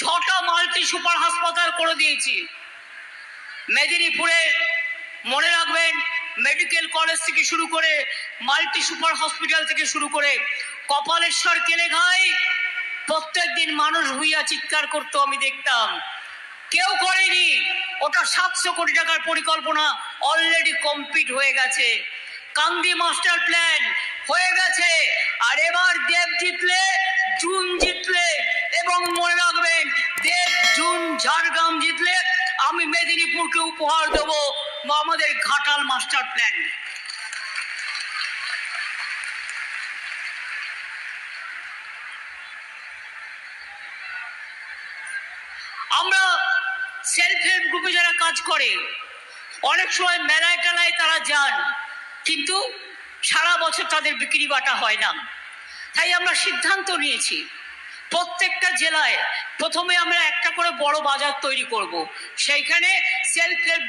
6টা multi super হাসপাতাল করে দিয়েছি। মেদিনীপুরে মনে রাখবেন, মেডিকেল কলেজ থেকে শুরু করে মাল্টি সুপার হসপিটাল থেকে শুরু করে কপালেশ্বর কেলেঘাই প্রত্যেক দিন মানুষ হুইয়া চিৎকার করতো, আমি দেখতাম। কেউ করেনি। ওটা 700 কোটি টাকার পরিকল্পনা অলরেডি কমপ্লিট হয়ে গেছে। কান্দি মাস্টার প্ল্যান হয়ে গেছে। আর এবার দেব জিতলে, জুন জিতলে, এবং মনে রাখবেন দেব, জুন, ঝাড়গ্রাম জিতলে আমি মেদিনীপুরকে উপহার দেব আমাদের ঘাটাল মাস্টার প্ল্যান। আমরা সেলফ হেল্প গ্রুপে যারা কাজ করে অনেক সময় মেলায় টেলায় তারা যান, কিন্তু সারা বছর তাদের বিক্রি বাটা হয় না। তাই আমরা সিদ্ধান্ত নিয়েছি প্রত্যেকটা জেলায় প্রথমে আমরা একটা করে বড় বাজার তৈরি করব। সেইখানে সেলফ হেল্প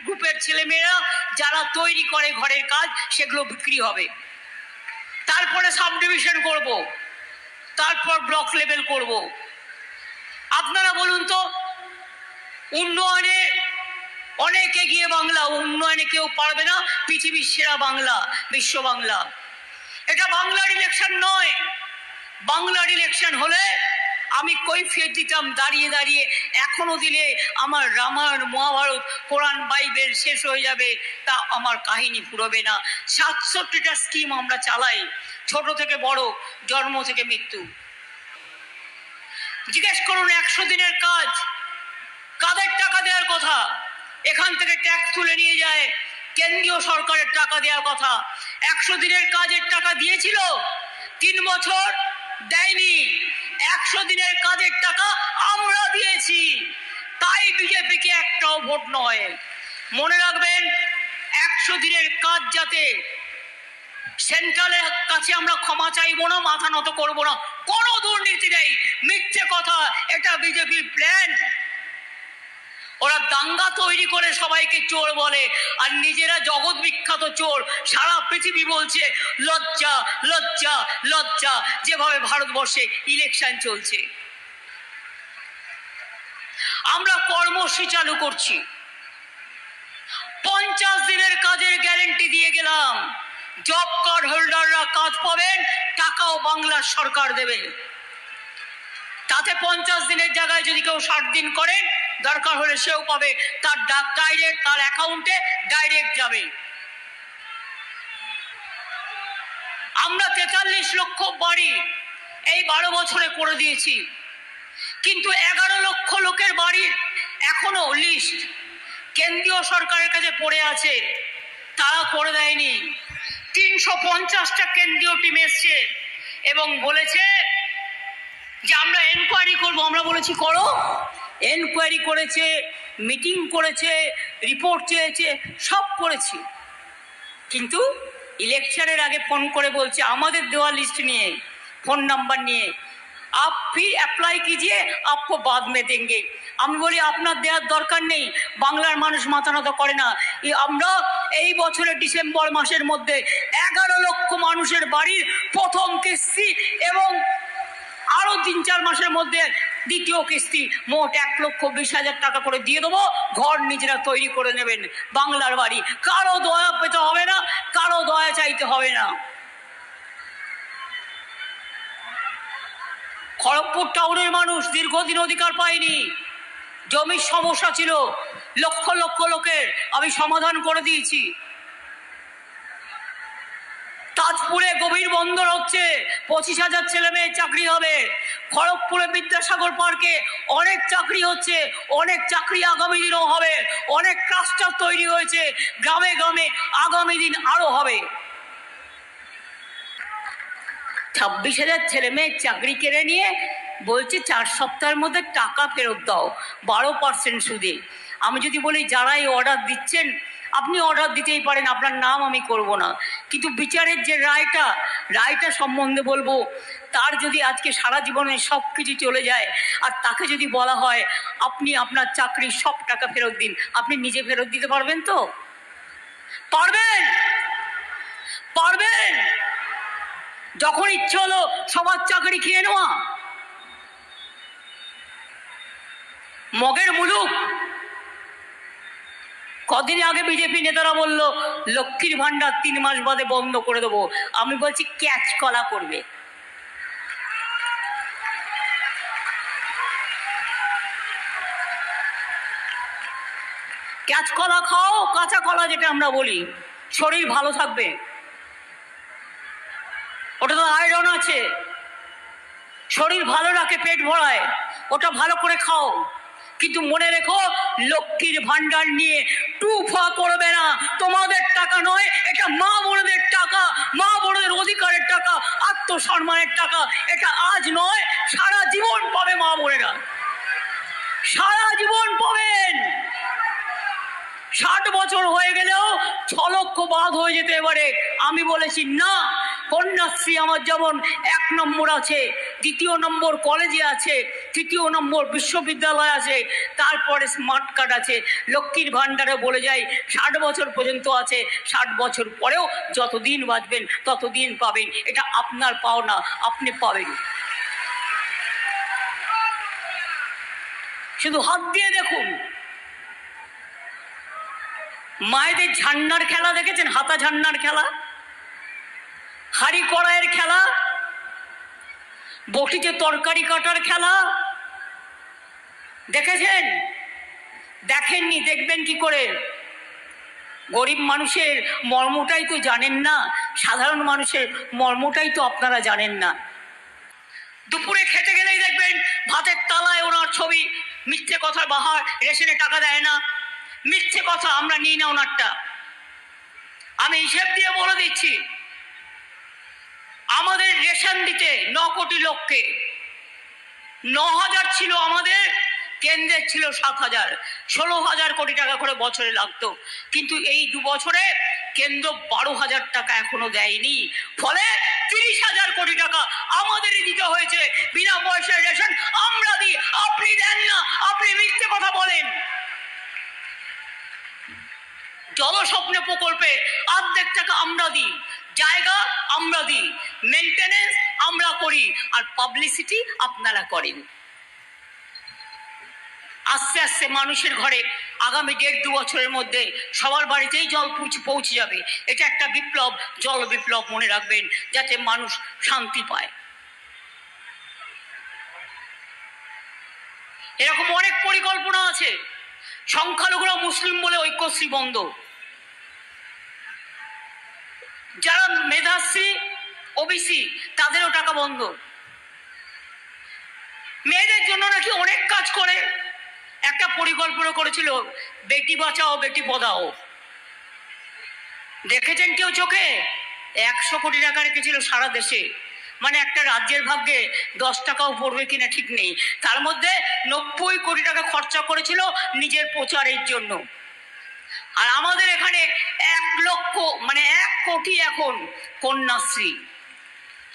গ্রুপের ছেলেমেয়েরা যারা তৈরি করে ঘরের কাজ, সেগুলো বিক্রি হবে। তারপরে সাব ডিভিশন করব, তারপর ব্লক লেভেল করব। আপনারা বলুন তো, উন্নয়নে অনেক এগিয়ে বাংলা, উন্নয়নে কেউ পারবে না, পৃথিবীর সেরা বাংলা, বিশ্ব বাংলা। এটা বাংলার ইলেকশন নয়। বাংলার ইলেকশন হলে আমি কৈফিয়ত দিতাম দাঁড়িয়ে দাঁড়িয়ে, এখনো দিলে আমার রামায়ণ, মহাভারত, কোরআন, বাইবেল শেষ হয়ে যাবে, তা আমার কাহিনী ফুরবে না। 67টা স্কিম আমরা চালাই, ছোট থেকে বড়, জন্ম থেকে মৃত্যু। জিজ্ঞেস করুন 100 দিনের কাজ কাদের টাকা দেওয়ার কথা? এখান থেকে ট্যাক্স তুলে নিয়ে যায়, কেন্দ্রীয় সরকারের টাকা দেওয়ার কথা। 100 দিনের কাজের টাকা দিয়েছিল, 3 বছর দেয়নি। 100 দিনের কাজের টাকা আমরা দিয়েছি, তাই বিজেপিকে একটাও ভোট নয়। মনে রাখবেন, 100 দিনের কাজ যাতে সেন্ট্রালের কাছে আমরা ক্ষমা চাইবো না, মাথা নত করবো না। কোনো দুর্নীতি নেই, মিথ্যে কথা, এটা বিজেপির প্ল্যান। ওরা দাঙ্গা তৈরি করে সবাইকে চোর বলে, আর নিজেরা জগৎ বিখ্যাত চোর। সারা পৃথিবী বলছে লজ্জা, লজ্জা, লজ্জা, যেভাবে ভারতবর্ষে ইলেকশন চলছে। আমরা কর্মসূচি চালু করছি। 50 দিনের কাজের গ্যারেন্টি দিয়ে গেলাম। জব কার্ড হোল্ডাররা কাজ পাবেন, টাকাও বাংলার সরকার দেবে। তাতে 50 দিনের জায়গায় যদি কেউ 60 দিন করেন, দরকার হলে সেও পাবে, তার ডাইরেক্ট তার অ্যাকাউন্টে ডাইরেক্ট যাবে। আমরা 43 লক্ষ বাড়ি এই 12 বছরে করে দিয়েছি, কিন্তু 11 লক্ষ লোকের বাড়ির এখনো লিস্ট কেন্দ্রীয় সরকারের কাছে পড়ে আছে, তারা করে দেয়নি। 350টা কেন্দ্রীয় টিম এসছে এবং বলেছে যে আমরা এনকোয়ারি করবো। আমরা বলেছি করো। এনকোয়ারি করেছে, মিটিং করেছে, রিপোর্ট চেয়েছে, সব করেছি, কিন্তু ইলেকশনের আগে ফোন করে বলছে আমাদের দেওয়া লিস্ট নিয়ে, ফোন নাম্বার নিয়ে, आप फिर अप्लाई कीजिए, आपको बाद में देंगे। আমি বলি আপনার দেওয়ার দরকার নেই, বাংলার মানুষ মাথা নত করে না। আমরা এই বছরের ডিসেম্বর মাসের মধ্যে 11 লক্ষ মানুষের বাড়ির প্রথম কিস্তি এবং আরো 3-4 মাসের মধ্যে দ্বিতীয় কিস্তি, মোট 1,20,000 টাকা করে দিয়ে দেবো। ঘর নিজেরা তৈরি করে নেবেন, বাংলার বাড়ি। কারো দয়া পেতে হবে না, কারো দয়া চাইতে হবে না। খড়গপুর টাউনের মানুষ দীর্ঘদিন অধিকার পায়নি, জমির সমস্যা ছিল লক্ষ লক্ষ লোকের, আমি সমাধান করে দিয়েছি। তাজপুরে গভীর বন্দর হচ্ছে, 25,000 ছেলে মেয়ের চাকরি হবে। খড়গপুরে বিদ্যাসাগর পার্কে অনেক চাকরি হচ্ছে, অনেক চাকরি আগামী দিনও হবে। অনেক ক্লাস্টার তৈরি হয়েছে, গ্রামে গ্রামে আগামী দিন আরো হবে। 26,000 ছেলে মেয়ের চাকরি কেড়ে নিয়ে বলছে 4 সপ্তাহের মধ্যে টাকা ফেরত দাও 12% সুদে। আমি যদি বলি যারা এই অর্ডার দিচ্ছেন, আপনি অর্ডার দিতেই পারেন, আপনার নাম আমি করব না, কিন্তু বিচারের যে রায়টা সম্বন্ধে বলবো, তার যদি আজকে সারা জীবনে সব কিছু চলে যায়, আর তাকে যদি বলা হয় আপনি আপনার চাকরির সব টাকা ফেরত দিন, আপনি নিজে ফেরত দিতে পারবেন তো? পারবেন? পারবেন? যখন ইচ্ছে হলো সবার চাকরি খেয়ে নেওয়া। মগের মুলুক। কদিন আগে বিজেপি নেতারা বলল লক্ষ্মীর ভান্ডার 3 মাস বাদে বন্ধ করে দেবো। আমি বলছি ক্যাচ কলা করবে। ক্যাচ কলা খাও, কাঁচা কলা যেটা আমরা বলি, শরীর ভালো থাকবে। ওটা তো আয়রন আছে, শরীর ভালো রাখে, পেট ভরায়, ওটা ভালো করে খাও। কিন্তু মনে রেখো, লক্ষ্মীর ভান্ডার নিয়ে টুফা করবে না। তোমাদের টাকা নয়, এটা মা বোনদের টাকা, মা বোনদের অধিকারের টাকা, আত্মসম্মানের টাকা। এটা আজ নয়, সারা জীবন পাবে মা বোনেরা, সারা জীবন পাবেন। 60 বছর হয়ে গেলেও 6 লক্ষ বাদ হয়ে যেতে পারে। আমি বলেছি না, কন্যাশ্রী আমার যেমন 1 নম্বর আছে, 2 নম্বর কলেজে আছে, 3 নম্বর বিশ্ববিদ্যালয় আছে, তারপরে স্মার্ট কার্ড আছে। লক্ষ্মীর ভাণ্ডারে বলে যাই 60 বছর পর্যন্ত আছে, 60 বছর পরেও যতদিন বাঁচবেন ততদিন পাবেন। এটা আপনার পাওনা, আপনি পাবেন। শুধু হাত দিয়ে দেখুন, মায়েদের ঝান্নার খেলা দেখেছেন? হাতা ঝান্নার খেলা, হাড়ি কড়াইয়ের খেলা, বটিতে তরকারি কাটার খেলা দেখেছেন? দেখেননি, দেখবেন কি করে? গরিব মানুষের মর্মটাই তো জানেন না, সাধারণ মানুষের মর্মটাই তো আপনারা জানেন না। দুপুরে খেতে গেলেই দেখবেন ভাতের তালায় ওনার ছবি। মিথ্যে কথার বাহার, রেশনে টাকা দেয় না, মিথ্যে কথা, আমরা নিই না ওনারটা। আমি হিসেব দিয়ে বলে দিচ্ছি, আমাদের রেশন দিতে 9 কোটি লোককে 9,000 ছিল আমাদের, কেন্দ্রের ছিল 7,000, 16,000 কোটি টাকা করে বছরে লাগতো। কিন্তু এই 2 বছরে কেন্দ্র 12,000 টাকা এখনো দেয়নি। ফলে 30,000 কোটি টাকা আমাদেরই দিতে হয়েছে। বিনা পয়সায় রেশন আমরা দিই, আপনি দেন না, আপনি মিথ্যে কথা বলেন। জলস্বপ্নে প্রকল্পে অর্ধেক টাকা আমরা দিই, জায়গা আমরা দিই, মেনটেনেন্স আমরা করি, আর পাবলিসিটি আপনারা করেন। আস্তে আস্তে মানুষের ঘরে আগামী 1.5-2 বছরের মধ্যে সবার বাড়িতেই জল পৌঁছে যাবে। এটা একটা বিপ্লব, জল বিপ্লব মনে রাখবেন, যাতে মানুষ শান্তি পায়। এরকম অনেক পরিকল্পনা আছে। সংখ্যালঘুরা মুসলিম বলে ঐক্যশ্রী বন্ধ, যারা মেধাশ্রী ওবিসি তাদেরও টাকা বন্ধ। মেয়েদের জন্য নাকি অনেক কাজ করে, একটা পরিকল্পনা করেছিল বেটি বাঁচাও বেটি পড়াও, দেখেছেন কেউ চোখে? 100 কোটি টাকা রেখেছিল সারা দেশে, মানে একটা রাজ্যের ভাগ্যে 10 টাকাও পড়বে কিনা ঠিক নেই। তার মধ্যে 90 কোটি টাকা খরচা করেছিল নিজের প্রচারের জন্য। আর আমাদের এখানে 1 লক্ষ, মানে 1 কোটি এখন কন্যাশ্রী,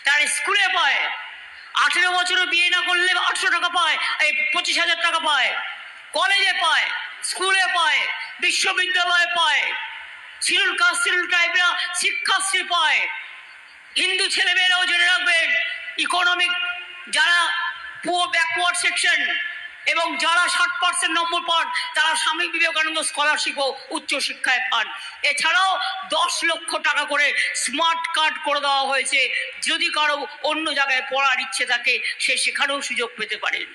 তার স্কুলে পায়। 18 বছরে বিয়ে না করলে 800 টাকা পায়, এই 25,000 টাকা পায়, কলেজে পায়, স্কুলে পায়, বিশ্ববিদ্যালয়ে পায়, শিডিউল কাস্ট শিডিউল ট্রাইবরা শিক্ষাশ্রী পায়। হিন্দু ছেলেমেয়েরাও জেনে রাখবেন, ইকোনমিক যারা পুয়ার ব্যাকওয়ার্ড সেকশন এবং যারা 60% নম্বর পান তারা স্বামী বিবেকানন্দ স্কলারশিপও উচ্চশিক্ষায় পান। এছাড়াও 10 লক্ষ টাকা করে স্মার্ট কার্ড করে দেওয়া হয়েছে, যদি কারো অন্য জায়গায় পড়ার ইচ্ছে থাকে সে সেখানেও সুযোগ পেতে পারেন।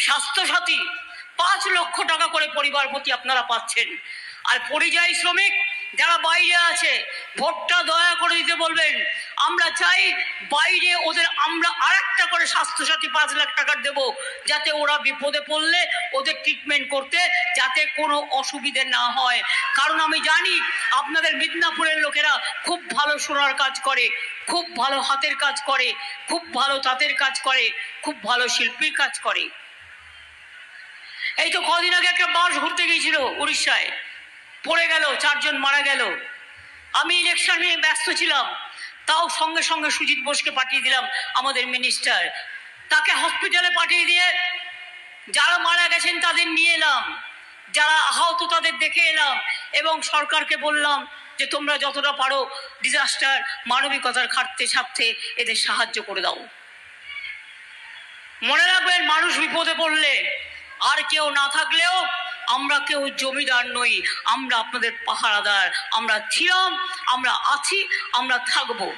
স্বাস্থ্যসাথী 5 লক্ষ টাকা করে পরিবার প্রতি আপনারা পাচ্ছেন। আর পরিযায়ী শ্রমিক যারা বাইরে আছে, ভোটটা দয়া করে দিতে বলবেন। আমরা চাই বাইরে ওদের আমরা আরেকটা করে স্বাস্থ্যসাথী 5 লাখ টাকার দেব, যাতে ওরা বিপদে পড়লে ওদের ট্রিটমেন্ট করতে যাতে কোনো অসুবিধে না হয়। কারণ আমি জানি আপনাদের মিদনাপুরের লোকেরা খুব ভালো সোনার কাজ করে, খুব ভালো হাতের কাজ করে, খুব ভালো তাঁতের কাজ করে, খুব ভালো শিল্পীর কাজ করে। এই তো কদিন আগে একটা বাস ঘুরতে গিয়েছিল উড়িষ্যায়, পড়ে গেল, 4 জন মারা গেল। আমি ইলেকশন নিয়ে ব্যস্ত ছিলাম, তাও সঙ্গে সঙ্গে সুজিত বোসকে পাঠিয়ে দিলাম, আমাদের মিনিস্টার। তাকে হসপিটালে পাঠিয়ে দিয়ে যারা মারা গেছেন তাদের নিয়ে এলাম, যারা আহত তাদের দেখে এলাম, এবং সরকারকে বললাম যে তোমরা যতটা পারো ডিজাস্টার মানবিকতার খাটতে ছাড়তে এদের সাহায্য করে দাও। মনে রাখবেন, মানুষ বিপদে পড়লে আর কেউ না থাকলেও আমরা কেউ জমিদার নই, আমরা আপনাদের পাহারাদার। আমরা ছিলাম, আমরা আছি, আমরা থাকবো।